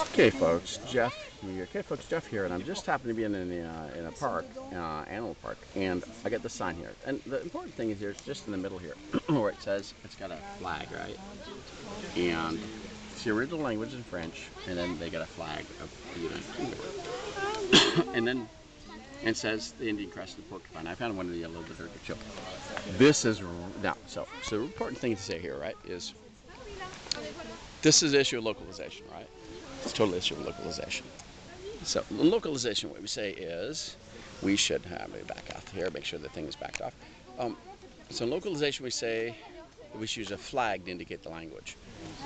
Okay, folks, Jeff here. Okay, folks, Jeff here, and I'm just happened to be in a park, animal park, and I got the sign here. And the important thing is here, it's just in the middle here, where it says it's got a flag, right? And it's the original language in French, and then they got a flag of the United Kingdom, and then and it says the Indian crested porcupine. I found one of the yellow deserted show. This is now so the important thing to say here, right, is this is the issue of localization, right? It's a total issue of localization. So localization, what we say is, we should have it back out here, make sure the thing is backed off. So in localization, we say we should use a flag to indicate the language.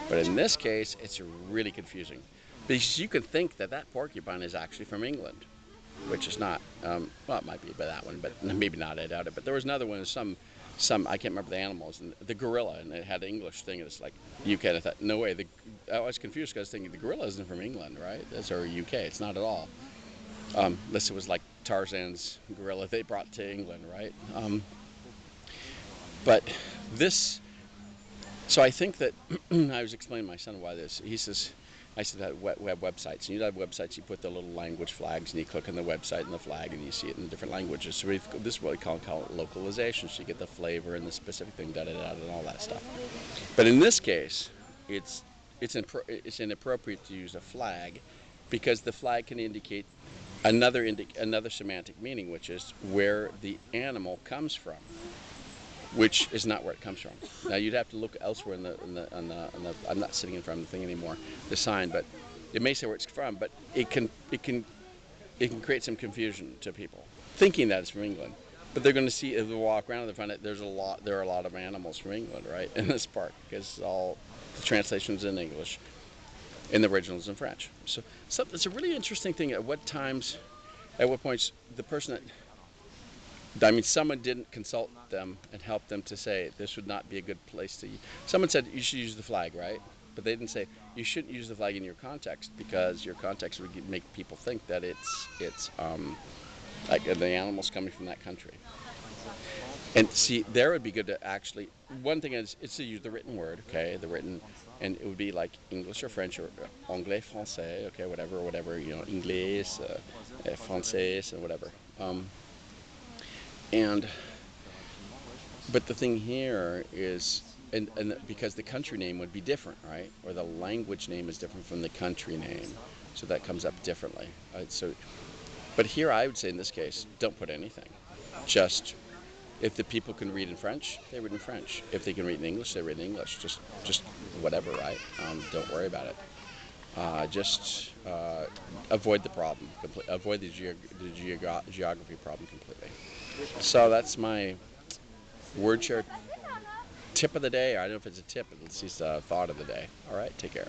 But in this case, it's really confusing because you could think that that porcupine is actually from England, which is not. Well, it might be by that one, but maybe not. I doubt it. But there was another one, some I can't remember the animals, and the gorilla, and it had an English thing, and it's like UK. And I thought, no way. I was confused because I was thinking the gorilla isn't from England, right? That's or UK. It's not at all. Unless it was like Tarzan's gorilla they brought to England, right? But this. So I think that I was explaining to my son why this. He says, I said that we have websites, and you have websites. You put the little language flags, and you click on the website and the flag, and you see it in different languages. So this is what we call it localization. So you get the flavor and the specific thing, da da da, and all that stuff. But in this case, it's inappropriate to use a flag because the flag can indicate another semantic meaning, which is where the animal comes from, which is not where it comes from. Now you'd have to look elsewhere in the I'm not sitting in front of the thing anymore, the sign, but it may say where it's from, but it can create some confusion to people, thinking that it's from England. But they're going to see if they walk around and they find that there are a lot of animals from England, right, in this park, because all the translations in English, and the originals in French. So it's a really interesting thing. At what points the person someone didn't consult them and help them to say this would not be a good place to use. Someone said you should use the flag, right? But they didn't say you shouldn't use the flag in your context because your context would make people think that it's like the animals coming from that country. And see, there would be good to actually. One thing is it's to use the written word, okay, the written, and it would be like English or French or anglais, français, okay, whatever, English, français, and whatever. And but the thing here is, and because the country name would be different, right? Or the language name is different from the country name, so that comes up differently. But here I would say in this case, don't put anything. Just if the people can read in French, they read in French. If they can read in English, they read in English. Just whatever, right? Don't worry about it. Just avoid the problem. Avoid the geography problem completely. So that's my word share tip of the day. I don't know if it's a tip, but it's just a thought of the day. All right, take care.